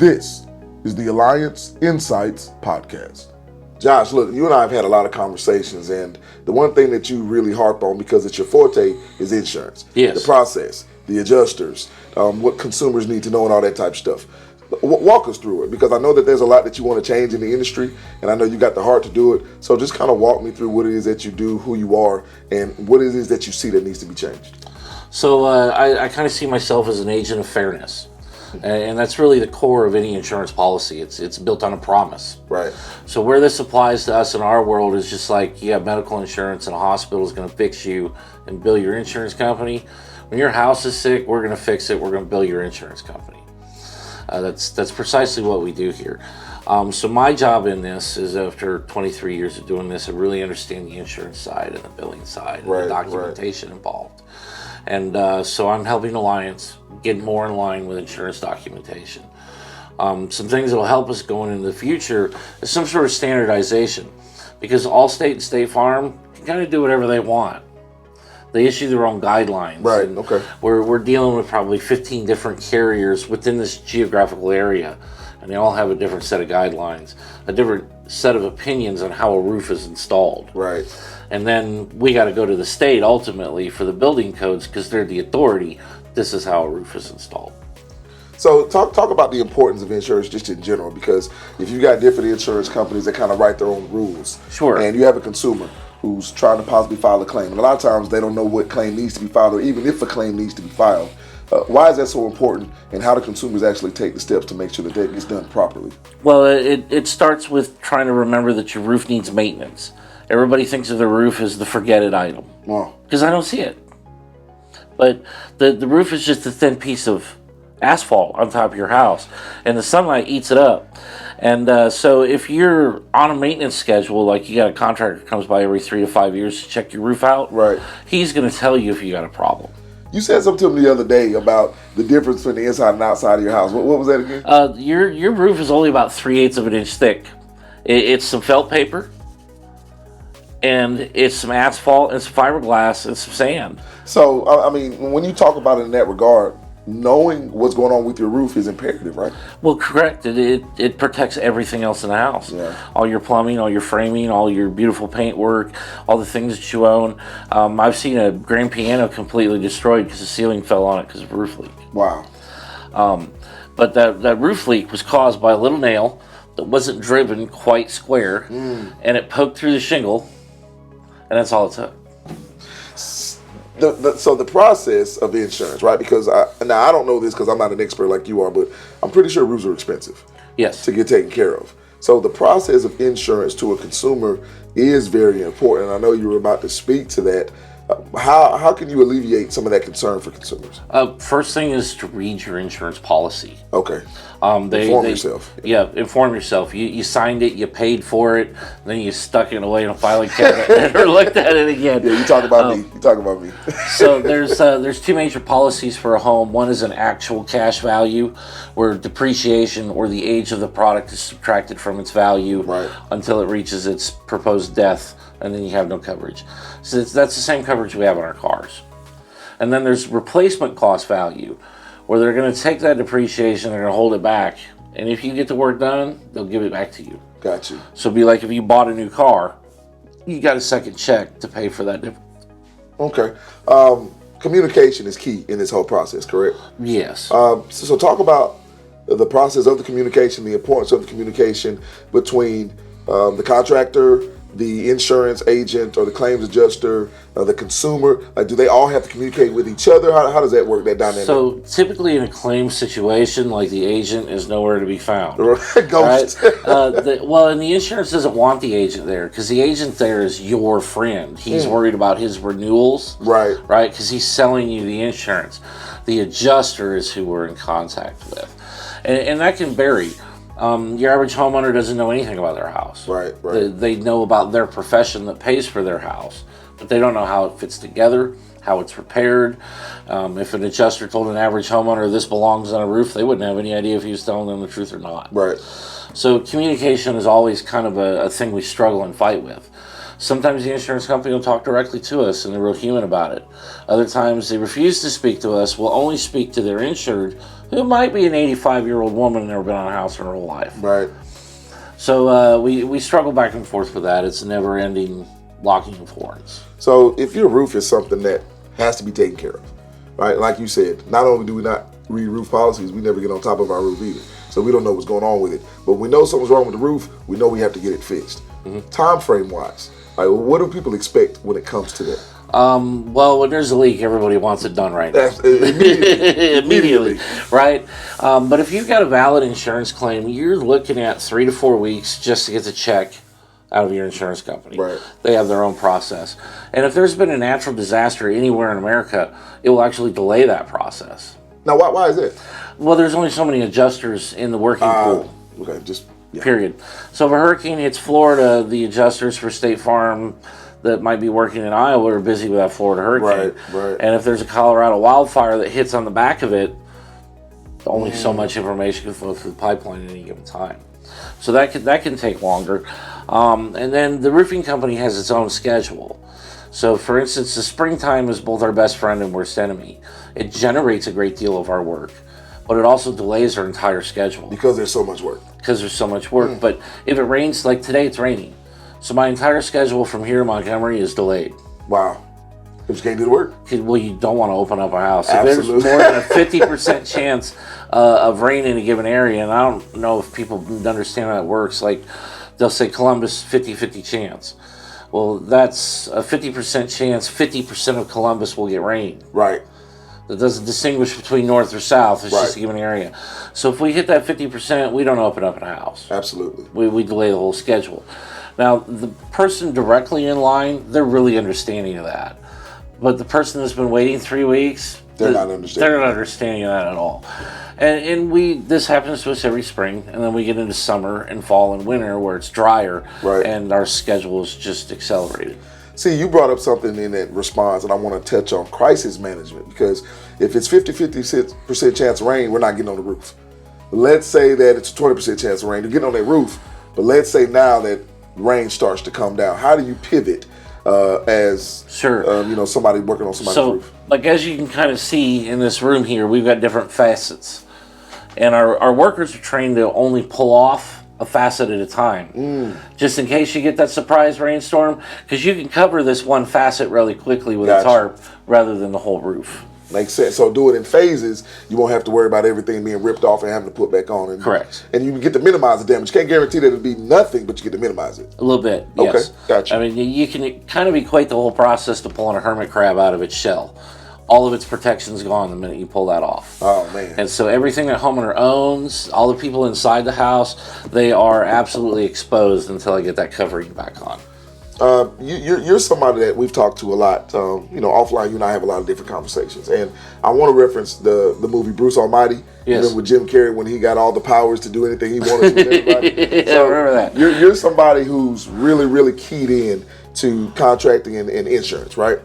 This is the Alliance Insights podcast. Josh, look, you and I have had a lot of conversations, and the one thing that you really harp on, because it's your forte, is insurance. Yes. The process, the adjusters, what consumers need to know, and all that type of stuff. Walk us through it, because I know that there's a lot that you want to change in the industry, and I know you got the heart to do it. So just kind of walk me through what it is that you do, who you are, and what it is that you see that needs to be changed. So I kind of see myself as an agent of fairness. And that's really the core of any insurance policy. It's built on a promise. Right. So where this applies to us in our world is just like you have medical insurance and a hospital is going to fix you and bill your insurance company. When your house is sick, we're going to fix it. We're going to bill your insurance company. That's precisely what we do here. So my job in this is, after 23 years of doing this, I really understand the insurance side and the billing side and the documentation involved. And so I'm helping Alliance get more in line with insurance documentation. Some things that will help us going into the future is some sort of standardization, because Allstate and State Farm can kind of do whatever they want. They issue their own guidelines. Right, okay. We're dealing with probably 15 different carriers within this geographical area, and they all have a different set of guidelines, a different set of opinions on how a roof is installed. Right. And then we got to go to the state ultimately for the building codes, because they're the authority. This is how a roof is installed. So talk about the importance of insurance just in general, because if you've got different insurance companies that kind of write their own rules, Sure. And you have a consumer who's trying to possibly file a claim, and a lot of times they don't know what claim needs to be filed, or even if a claim needs to be filed. Why is that so important, and how do consumers actually take the steps to make sure that that gets done properly? Well, it starts with trying to remember that your roof needs maintenance. Everybody thinks of the roof as the forget it item, Wow. because I don't see it. But the roof is just a thin piece of asphalt on top of your house, and the sunlight eats it up. And so if you're on a maintenance schedule, like you got a contractor who comes by every 3 to 5 years to check your roof out, Right. he's going to tell you if you got a problem. You said something to me the other day about the difference between the inside and outside of your house. What was that again? Your roof is only about 3/8 of an inch thick. It's some felt paper, and it's some asphalt and some fiberglass and some sand. So, I mean, when you talk about it in that regard, knowing what's going on with your roof is imperative, right? Well, correct. It protects everything else in the house. Yeah. All your plumbing, all your framing, all your beautiful paint work, all the things that you own. I've seen a grand piano completely destroyed because the ceiling fell on it because of a roof leak. Wow. But that roof leak was caused by a little nail that wasn't driven quite square, and it poked through the shingle, and that's all it took. So the process of insurance, right? Because I don't know this because I'm not an expert like you are, but I'm pretty sure roofs are expensive. Yes. To get taken care of. So the process of insurance to a consumer is very important. And I know you were about to speak to that. How can you alleviate some of that concern for consumers? First thing is to read your insurance policy. Okay. Inform yourself. Yeah, inform yourself. You signed it, you paid for it, then you stuck it away in a filing cabinet and never looked at it again. Yeah, you talk about me. You talk about me. So there's two major policies for a home. One is an actual cash value, where depreciation or the age of the product is subtracted from its value until it reaches its proposed death, and then you have no coverage. So that's the same coverage we have on our cars. And then there's replacement cost value, where they're going to take that depreciation, they're going to hold it back, and if you get the work done, they'll give it back to you. Got you. So it'd be like if you bought a new car, you got a second check to pay for that difference. Okay. Communication is key in this whole process, correct? Yes. So talk about the process of the communication, the importance of the communication between the contractor, the insurance agent, or the claims adjuster, the consumer. Like, do they all have to communicate with each other? How does that work, that dynamic? So typically in a claim situation, like, the agent is nowhere to be found. Ghost. Right? And the insurance doesn't want the agent there, because the agent there is your friend. He's worried about his renewals. Right. Because he's selling you the insurance. The adjuster is who we're in contact with. And that can vary. Your average homeowner doesn't know anything about their house. Right. They know about their profession that pays for their house, but they don't know how it fits together, how it's repaired. If an adjuster told an average homeowner this belongs on a roof, they wouldn't have any idea if he was telling them the truth or not. Right. So communication is always kind of a thing we struggle and fight with. Sometimes the insurance company will talk directly to us and they're real human about it. Other times they refuse to speak to us, will only speak to their insured, who might be an 85-year-old woman and never been on a house in her whole life. Right. So we struggle back and forth with that. It's a never-ending locking of horns. So if your roof is something that has to be taken care of, right? Like you said, not only do we not read roof policies, we never get on top of our roof either. So we don't know what's going on with it. But we know something's wrong with the roof, we know we have to get it fixed. Time frame wise, like, what do people expect when it comes to that? Well, when there's a leak, everybody wants it done right now. Immediately. Right? But if you've got a valid insurance claim, you're looking at 3 to 4 weeks just to get the check out of your insurance company. Right. They have their own process. And if there's been a natural disaster anywhere in America, it will actually delay that process. Now, why is it? Well, there's only so many adjusters in the working pool. Okay, just Period. So if a hurricane hits Florida, the adjusters for State Farm that might be working in Iowa are busy with that Florida hurricane. Right. And if there's a Colorado wildfire that hits on the back of it, only so much information can flow through the pipeline at any given time. So that can take longer. And then the roofing company has its own schedule. So for instance, the springtime is both our best friend and worst enemy. It generates a great deal of our work, but it also delays our entire schedule. because there's so much work. Because there's so much work. But if it rains, like today, it's raining. So my entire schedule from here to Montgomery is delayed. Wow. Because you can't do the work. Well, you don't want to open up a house. If Absolutely. there's more than a 50% chance of rain in a given area, and I don't know if people understand how that works, like they'll say Columbus 50-50 chance. Well, that's a 50% chance 50% of Columbus will get rain. Right. That doesn't distinguish between north or south. It's just a Right. given area. So if we hit that 50%, we don't open up a house. Absolutely. We delay the whole schedule. Now, the person directly in line, they're really understanding of that. But the person that's been waiting 3 weeks, They're not understanding. They're not understanding that at all. And this happens to us every spring, and then we get into summer and fall and winter where it's drier, Right. and our schedule is just accelerated. See, you brought up something in that response, and I want to touch on crisis management, because if it's 50% chance of rain, we're not getting on the roof. Let's say that it's a 20% chance of rain, you're getting on that roof, but let's say now that rain starts to come down. How do you pivot as somebody working on somebody's roof? Like as you can kind of see in this room here, we've got different facets. And our workers are trained to only pull off a facet at a time, just in case you get that surprise rainstorm, because you can cover this one facet really quickly with a tarp rather than the whole roof. Makes sense. So do it in phases. You won't have to worry about everything being ripped off and having to put back on. Correct. And you get to minimize the damage. Can't guarantee that it'll be nothing, but you get to minimize it. A little bit, yes. Okay, gotcha. I mean, you can kind of equate the whole process to pulling a hermit crab out of its shell. All of its protection's gone the minute you pull that off. Oh, man. And so everything that homeowner owns, all the people inside the house, they are absolutely exposed until I get that covering back on. You're somebody that we've talked to a lot. Offline, you and I have a lot of different conversations. And I want to reference the movie Bruce Almighty. Yes. Even with Jim Carrey when he got all the powers to do anything he wanted to with everybody. I remember that. You're somebody who's really, really keyed in to contracting and insurance, right?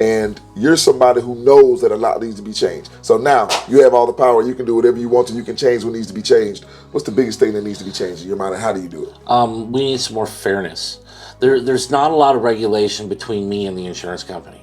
And you're somebody who knows that a lot needs to be changed. So now you have all the power. You can do whatever you want to. You can change what needs to be changed. What's the biggest thing that needs to be changed in your mind, and how do you do it? We need some more fairness. There's not a lot of regulation between me and the insurance company.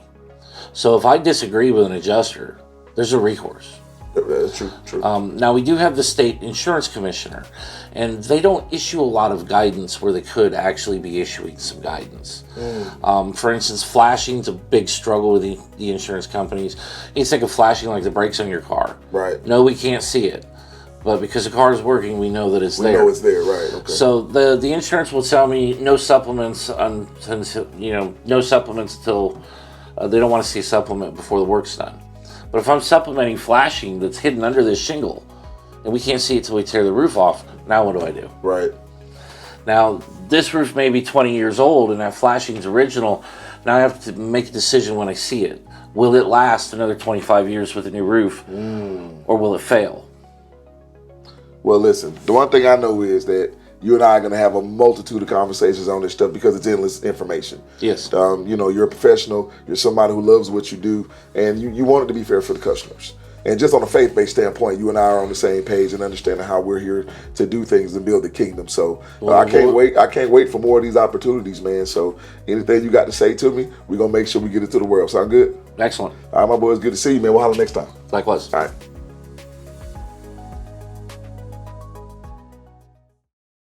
So if I disagree with an adjuster, there's a recourse. That's true. Now we do have the state insurance commissioner, and they don't issue a lot of guidance where they could actually be issuing some guidance. For instance, flashing's a big struggle with the insurance companies. You think of flashing like the brakes on your car. Right. No, we can't see it, but because the car is working, we know that it's there. We know it's there, right? Okay. So the insurance will tell me no supplements until no supplements until they don't want to see a supplement before the work's done. But if I'm supplementing flashing that's hidden under this shingle, and we can't see it till we tear the roof off, now what do I do? Right. Now, this roof may be 20 years old and that flashing's original. Now I have to make a decision when I see it. Will it last another 25 years with a new roof, or will it fail? Well, listen, the one thing I know is that you and I are going to have a multitude of conversations on this stuff because it's endless information. Yes. You're a professional. You're somebody who loves what you do, and you want it to be fair for the customers. And just on a faith-based standpoint, you and I are on the same page and understanding how we're here to do things and build the kingdom. So I can't wait. I can't wait for more of these opportunities, man. So anything you got to say to me, we're going to make sure we get it to the world. Sound good? Excellent. All right, my boys, good to see you, man. We'll holler next time. Likewise. All right.